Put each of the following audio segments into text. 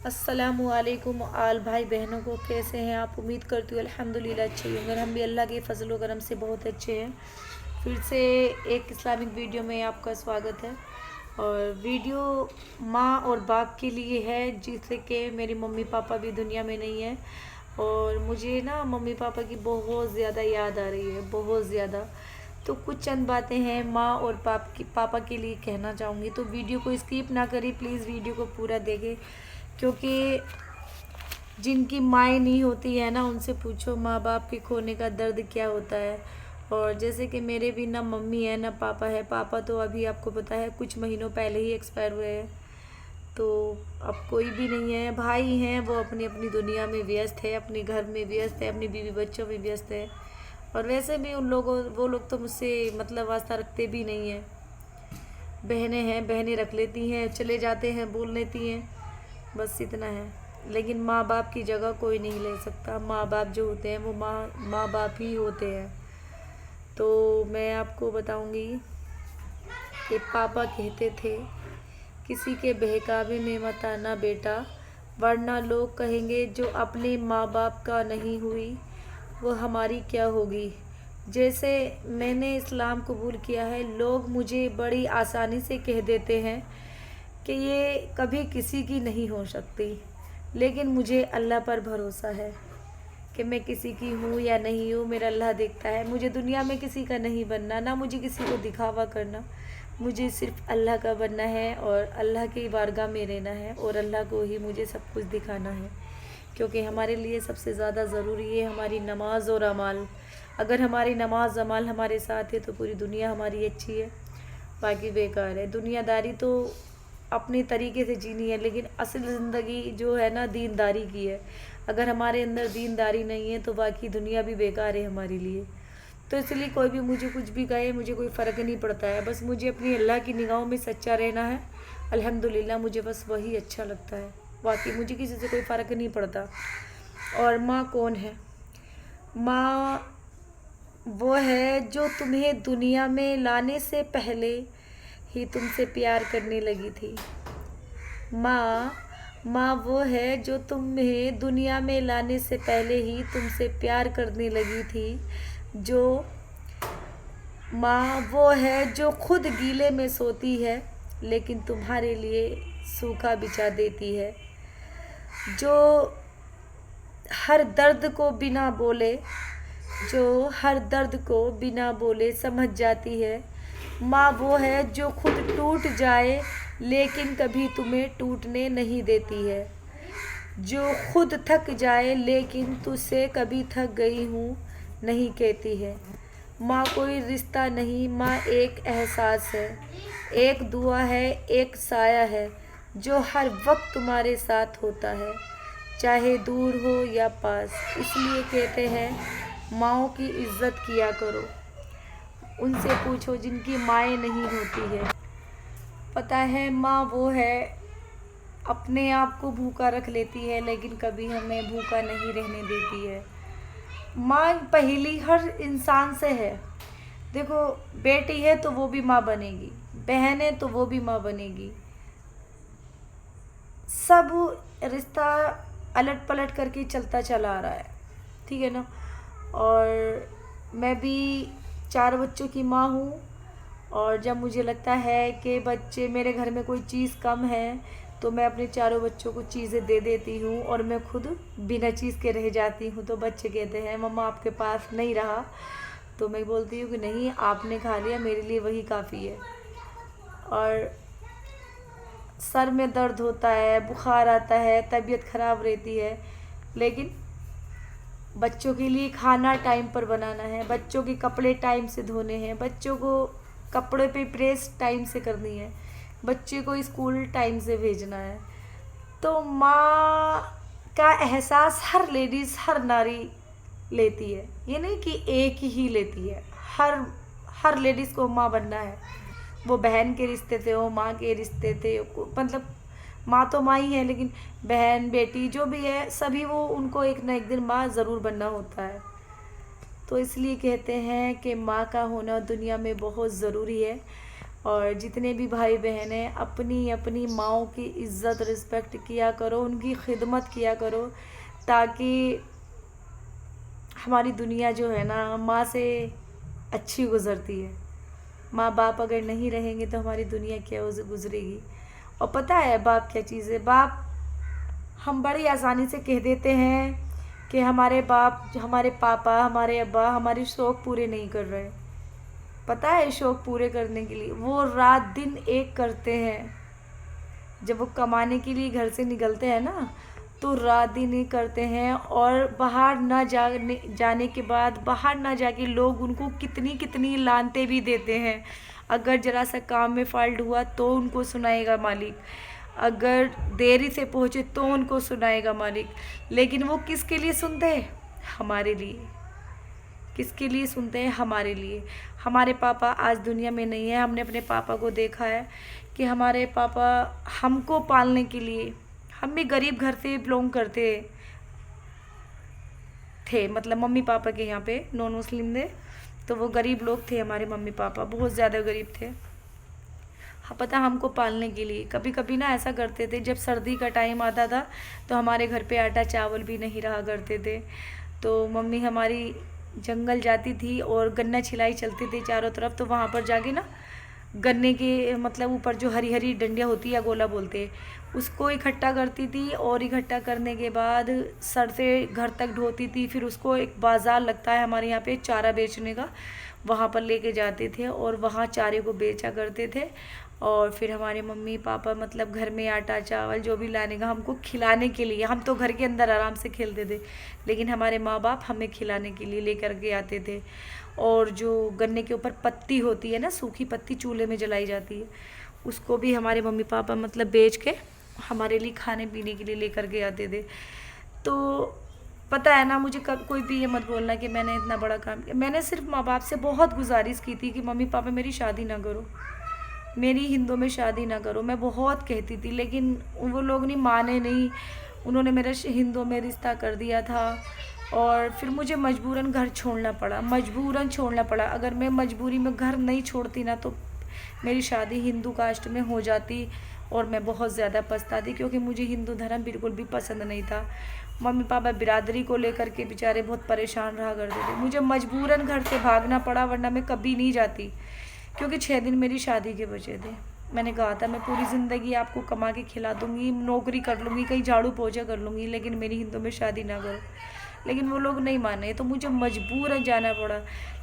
अस्सलामुअलैकुम आल भाई बहनों को, कैसे हैं आप। उम्मीद करती हूँ अल्हम्दुलिल्लाह अच्छे होंगे। हम भी अल्लाह के फजल व करम से बहुत अच्छे हैं। फिर से एक इस्लामिक वीडियो में आपका स्वागत है। और वीडियो माँ और बाप के लिए है, जिससे कि मेरी मम्मी पापा भी दुनिया में नहीं है और मुझे ना मम्मी पापा की बहुत ज़्यादा याद आ रही है, बहुत ज़्यादा। तो कुछ चंद बातें हैं माँ और पापा के लिए कहना चाहूँगी। तो वीडियो को स्किप ना करें प्लीज़, वीडियो को पूरा देखें, क्योंकि जिनकी माएँ नहीं होती है ना, उनसे पूछो माँ बाप के खोने का दर्द क्या होता है। और जैसे कि मेरे भी ना मम्मी है ना पापा है। पापा तो अभी आपको पता है कुछ महीनों पहले ही एक्सपायर हुए हैं, तो अब कोई भी नहीं है। भाई हैं, वो अपनी अपनी दुनिया में व्यस्त है, अपने घर में व्यस्त है, अपनी बीवी बच्चों में व्यस्त है। और वैसे भी वो लोग तो मुझसे मतलब वास्ता रखते भी नहीं हैं। बहनें हैं, बहनें रख लेती हैं, चले जाते हैं, बोल लेती हैं, बस इतना है। लेकिन माँ बाप की जगह कोई नहीं ले सकता। माँ बाप जो होते हैं वो माँ बाप ही होते हैं। तो मैं आपको बताऊंगी कि पापा कहते थे, किसी के बहकावे में मत आना बेटा, वरना लोग कहेंगे जो अपने माँ बाप का नहीं हुई वो हमारी क्या होगी। जैसे मैंने इस्लाम कबूल किया है, लोग मुझे बड़ी आसानी से कह देते हैं कि ये कभी किसी की नहीं हो सकती, लेकिन मुझे अल्लाह पर भरोसा है कि मैं किसी की हूँ या नहीं हूँ, मेरा अल्लाह देखता है। मुझे दुनिया में किसी का नहीं बनना, ना मुझे किसी को दिखावा करना, मुझे सिर्फ अल्लाह का बनना है और अल्लाह की बारगाह में रहना है और अल्लाह को ही मुझे सब कुछ दिखाना है। क्योंकि हमारे लिए सबसे ज़्यादा ज़रूरी है हमारी नमाज और अमाल। अगर हमारी नमाज अमाल हमारे साथ है तो पूरी दुनिया हमारी अच्छी है, बाकी बेकार है। दुनियादारी तो अपने तरीके से जीनी है, लेकिन असल ज़िंदगी जो है ना दीनदारी की है। अगर हमारे अंदर दीनदारी नहीं है तो बाकी दुनिया भी बेकार है हमारे लिए। तो इसलिए कोई भी मुझे कुछ भी कहे, मुझे कोई फ़र्क नहीं पड़ता है। बस मुझे अपनी अल्लाह की निगाहों में सच्चा रहना है, अल्हम्दुलिल्लाह, मुझे बस वही अच्छा लगता है। बाकी मुझे किसी से कोई फ़र्क नहीं पड़ता। और माँ कौन है? माँ वो है जो तुम्हें दुनिया में लाने से पहले ही तुमसे प्यार करने लगी थी। माँ माँ वो है जो तुम्हें दुनिया में लाने से पहले ही तुमसे प्यार करने लगी थी। जो माँ वो है जो खुद गीले में सोती है लेकिन तुम्हारे लिए सूखा बिछा देती है। जो हर दर्द को बिना बोले जो हर दर्द को बिना बोले समझ जाती है। माँ वो है जो खुद टूट जाए लेकिन कभी तुम्हें टूटने नहीं देती है। जो खुद थक जाए लेकिन तुझसे कभी थक गई हूँ नहीं कहती है। माँ कोई रिश्ता नहीं, माँ एक एहसास है, एक दुआ है, एक साया है जो हर वक्त तुम्हारे साथ होता है, चाहे दूर हो या पास। इसलिए कहते हैं माँओं की इज्जत किया करो। उनसे पूछो जिनकी माएँ नहीं होती है। पता है माँ वो है अपने आप को भूखा रख लेती है लेकिन कभी हमें भूखा नहीं रहने देती है। माँ पहली हर इंसान से है। देखो, बेटी है तो वो भी माँ बनेगी, बहन है तो वो भी माँ बनेगी। सब रिश्ता अलट पलट करके चलता चला आ रहा है, ठीक है ना। और मैं भी 4 बच्चों की माँ हूँ। और जब मुझे लगता है कि बच्चे मेरे घर में कोई चीज़ कम है तो मैं अपने चारों बच्चों को चीज़ें दे देती हूँ और मैं खुद बिना चीज़ के रह जाती हूँ। तो बच्चे कहते हैं मम्मा आपके पास नहीं रहा, तो मैं बोलती हूँ कि नहीं, आपने खा लिया, मेरे लिए वही काफ़ी है। और सर में दर्द होता है, बुखार आता है, तबीयत ख़राब रहती है, लेकिन बच्चों के लिए खाना टाइम पर बनाना है, बच्चों के कपड़े टाइम से धोने हैं, बच्चों को कपड़े पे प्रेस टाइम से करनी है, बच्चे को स्कूल टाइम से भेजना है। तो माँ का एहसास हर लेडीज़, हर नारी लेती है। ये नहीं कि एक ही लेती है, हर लेडीज़ को माँ बनना है। वो बहन के रिश्ते थे, वो माँ के रिश्ते थे, मतलब माँ तो माँ ही है, लेकिन बहन बेटी जो भी है सभी वो उनको एक ना एक दिन माँ ज़रूर बनना होता है। तो इसलिए कहते हैं कि माँ का होना दुनिया में बहुत ज़रूरी है। और जितने भी भाई बहन हैं अपनी अपनी माँओं की इज़्ज़त रिस्पेक्ट किया करो, उनकी खिदमत किया करो, ताकि हमारी दुनिया जो है ना माँ से अच्छी गुज़रती है। माँ बाप अगर नहीं रहेंगे तो हमारी दुनिया क्या गुजरेगी। और पता है बाप क्या चीज़ है? बाप हम बड़ी आसानी से कह देते हैं कि हमारे बाप, हमारे पापा, हमारे अब्बा हमारे शौक़ पूरे नहीं कर रहे। पता है शौक़ पूरे करने के लिए वो रात दिन एक करते हैं। जब वो कमाने के लिए घर से निकलते हैं ना तो रात दिन ही करते हैं, और बाहर ना जाने के बाद बाहर ना जाके लोग उनको कितनी कितनी लानतें भी देते हैं। अगर ज़रा सा काम में फ़ॉल्ट हुआ तो उनको सुनाएगा मालिक, अगर देरी से पहुँचे तो उनको सुनाएगा मालिक। लेकिन वो किसके लिए सुनते हैं? हमारे लिए। किसके लिए सुनते हैं? हमारे लिए। हमारे पापा आज दुनिया में नहीं है। हमने अपने पापा को देखा है कि हमारे पापा हमको पालने के लिए, हम भी गरीब घर से बिलोंग करते थे, मतलब मम्मी पापा के यहाँ पे नॉन मुस्लिम थे तो वो गरीब लोग थे। हमारे मम्मी पापा बहुत ज़्यादा गरीब थे। हाँ, पता हमको पालने के लिए कभी कभी ना ऐसा करते थे, जब सर्दी का टाइम आता था तो हमारे घर पे आटा चावल भी नहीं रहा करते थे, तो मम्मी हमारी जंगल जाती थी और गन्ना छिलाई चलती थी चारों तरफ, तो वहाँ पर जाके ना गन्ने के मतलब ऊपर जो हरी हरी डंडियाँ होती है, गोला बोलते हैं, उसको इकट्ठा करती थी, और इकट्ठा करने के बाद सर से घर तक ढोती थी। फिर उसको एक बाज़ार लगता है हमारे यहाँ पे चारा बेचने का, वहाँ पर लेके जाते थे और वहाँ चारे को बेचा करते थे। और फिर हमारे मम्मी पापा मतलब घर में आटा चावल जो भी लाने का हमको खिलाने के लिए, हम तो घर के अंदर आराम से खेलते थे, लेकिन हमारे माँ बाप हमें खिलाने के लिए लेकर के आते थे। और जो गन्ने के ऊपर पत्ती होती है ना, सूखी पत्ती चूल्हे में जलाई जाती है, उसको भी हमारे मम्मी पापा मतलब बेच के हमारे लिए खाने पीने के लिए लेकर के आते थे। तो पता है ना, मुझे कब कोई भी ये मत बोलना कि मैंने इतना बड़ा काम किया। मैंने सिर्फ माँ बाप से बहुत गुजारिश की थी कि मम्मी पापा मेरी शादी ना करो, मेरी हिंदू में शादी ना करो। मैं बहुत कहती थी, लेकिन वो लोग नहीं माने, नहीं, उन्होंने मेरा हिंदू में रिश्ता कर दिया था। और फिर मुझे मजबूरन घर छोड़ना पड़ा, मजबूरन छोड़ना पड़ा। अगर मैं मजबूरी में घर नहीं छोड़ती ना तो मेरी शादी हिंदू कास्ट में हो जाती, और मैं बहुत ज़्यादा पछताती, क्योंकि मुझे हिंदू धर्म बिल्कुल भी पसंद नहीं था। मम्मी पापा बिरादरी को लेकर के बेचारे बहुत परेशान रहा करते थे। मुझे मजबूरन घर से भागना पड़ा, वरना मैं कभी नहीं जाती, क्योंकि 6 दिन मेरी शादी के बचे थे। मैंने कहा था मैं पूरी ज़िंदगी आपको कमा के खिला दूँगी, नौकरी कर लूँगी, कहीं झाड़ू पोछा कर लूँगी, लेकिन मेरी हिंदू में शादी ना करो। लेकिन वो लोग नहीं माने, तो मुझे मजबूरन जाना पड़ा।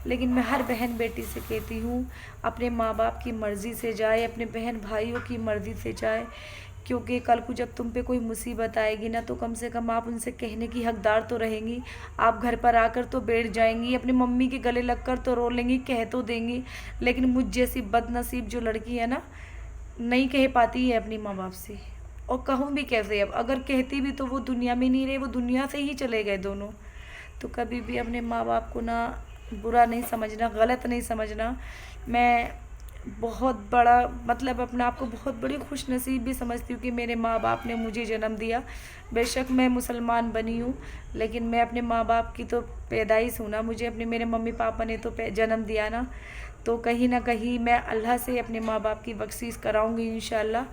लेकिन मैं हर बहन बेटी से कहती हूँ, अपने माँ बाप की मर्ज़ी से जाए, अपने बहन भाइयों की मर्ज़ी से जाए, क्योंकि कल को जब तुम पे कोई मुसीबत आएगी ना तो कम से कम आप उनसे कहने की हकदार तो रहेंगी। आप घर पर आकर तो बैठ जाएंगी, अपनी मम्मी के गले लगकर तो रो लेंगी, कह तो देंगी। लेकिन मुझ जैसी बदनसीब जो लड़की है ना, नहीं कह पाती है अपनी माँ बाप से। और कहूँ भी कैसे? अब अगर कहती भी तो वो दुनिया में नहीं रहे, वो दुनिया से ही चले गए दोनों। तो कभी भी अपने माँ बाप को ना बुरा नहीं समझना, गलत नहीं समझना। मैं बहुत बड़ा मतलब अपने आप को बहुत बड़ी खुशनसीब भी समझती हूँ कि मेरे माँ बाप ने मुझे जन्म दिया। बेशक मैं मुसलमान बनी हूँ, लेकिन मैं अपने माँ बाप की तो पैदाइश हूँ ना, मुझे अपने मेरे मम्मी पापा ने तो जन्म दिया ना। तो कहीं ना कहीं मैं अल्लाह से अपने माँ बाप की बख्शीश कराऊँगी इंशाल्लाह,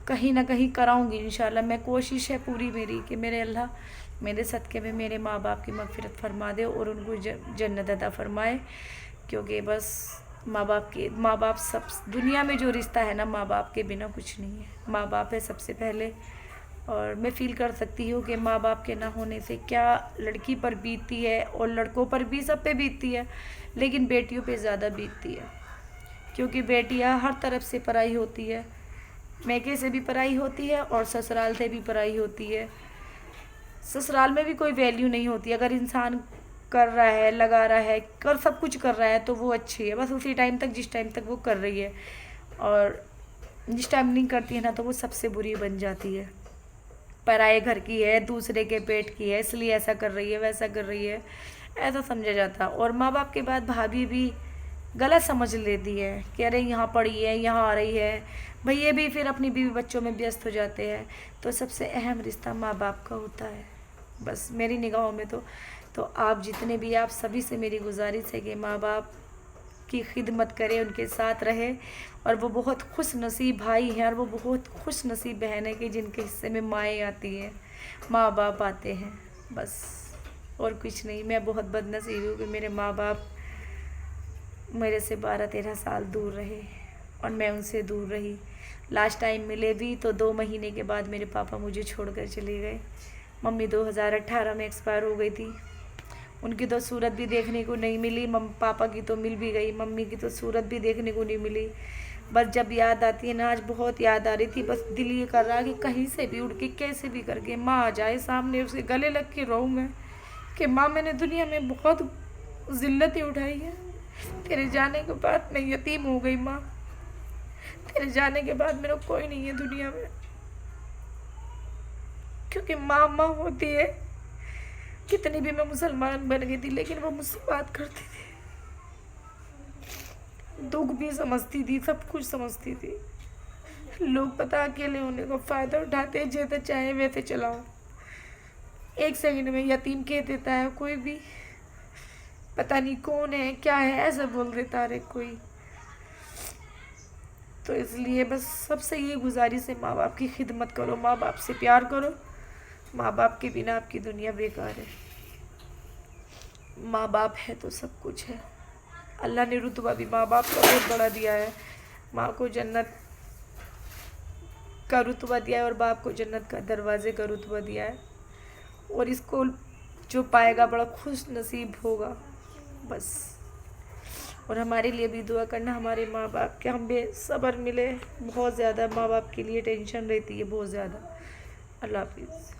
कहीं ना कहीं कराऊँगी इंशाल्लाह। मैं कोशिश है पूरी मेरी कि मेरे अल्लाह मेरे सदक़े में मेरे माँ बाप की मग़फ़िरत फरमा दे और उनको जन्नत अता फरमाए। क्योंकि बस माँ बाप सब दुनिया में जो रिश्ता है ना, माँ बाप के बिना कुछ नहीं है। माँ बाप है सबसे पहले। और मैं फ़ील कर सकती हूँ कि माँ बाप के ना होने से क्या लड़की पर बीतती है, और लड़कों पर भी, सब पे बीतती है, लेकिन बेटियों पे ज़्यादा बीतती है। क्योंकि बेटियाँ हर तरफ से पराई होती है, मैके से भी पराई होती है और ससुराल से भी पराई होती है। ससुराल में भी कोई वैल्यू नहीं होती। अगर इंसान कर रहा है, लगा रहा है, कर सब कुछ कर रहा है तो वो अच्छी है, बस उसी टाइम तक जिस टाइम तक वो कर रही है। और जिस टाइम नहीं करती है ना तो वो सबसे बुरी बन जाती है। पराए घर की है, दूसरे के पेट की है, इसलिए ऐसा कर रही है, वैसा कर रही है, ऐसा समझा जाता। और माँ बाप के बाद भाभी भी गलत समझ लेती है कि अरे यहाँ पड़ी है, यहाँ आ रही है, भाई ये भी फिर अपनी बीवी बच्चों में व्यस्त हो जाते हैं। तो सबसे अहम रिश्ता माँ बाप का होता है, बस मेरी निगाहों में तो आप जितने भी, आप सभी से मेरी गुजारिश है कि माँ बाप की खिदमत करे, उनके साथ रहे। और वो बहुत खुश नसीब भाई हैं और वो बहुत खुश नसीब बहन है कि जिनके हिस्से में माएँ आती हैं, माँ बाप आते हैं, बस और कुछ नहीं। मैं बहुत बदनसीब हूँ कि मेरे माँ बाप मेरे से 12-13 साल दूर रहे और मैं उनसे दूर रही। लास्ट टाइम मिले भी तो 2 महीने के बाद मेरे पापा मुझे छोड़कर चले गए। मम्मी 2018 में एक्सपायर हो गई थी। उनकी तो सूरत भी देखने को नहीं मिली। पापा की तो मिल भी गई, मम्मी की तो सूरत भी देखने को नहीं मिली। बस जब याद आती है ना, आज बहुत याद आ रही थी, बस दिल ये कर रहा कि कहीं से भी उड़ के कैसे भी करके माँ आ जाए सामने, उसे गले लग के रोऊँ मैं कि माँ मैंने दुनिया में बहुत ज़िल्लतें उठाई है, तेरे जाने के बाद मैं यतीम हो गई माँ, तेरे जाने के बाद मेरा कोई नहीं है दुनिया में। क्योंकि माँ माँ होती है। कितनी भी मैं मुसलमान बन गई थी लेकिन वो मुझसे बात करती थी, दुख भी समझती थी, सब कुछ समझती थी। लोग पता अकेले होने का फ़ायदा उठाते हैं, जैसे चाहे वैसे चलाओ। 1 सेकंड में यतीम कह देता है कोई भी, पता नहीं कौन है क्या है ऐसा बोल देता है कोई। तो इसलिए बस सबसे ये गुजारिश है, माँ बाप की खिदमत करो, माँ बाप से प्यार करो। माँ बाप के बिना आपकी दुनिया बेकार है। माँ बाप है तो सब कुछ है। अल्लाह ने रुतबा भी माँ बाप का बहुत बड़ा दिया है। माँ को जन्नत का रुतबा दिया है और बाप को जन्नत का दरवाजे का रुतबा दिया है। और इसको जो पाएगा बड़ा खुश नसीब होगा बस। और हमारे लिए भी दुआ करना, हमारे माँ बाप के हम बेसब्र मिले। बहुत ज़्यादा माँ बाप के लिए टेंशन रहती है, बहुत ज़्यादा। अल्लाह हाफिज़।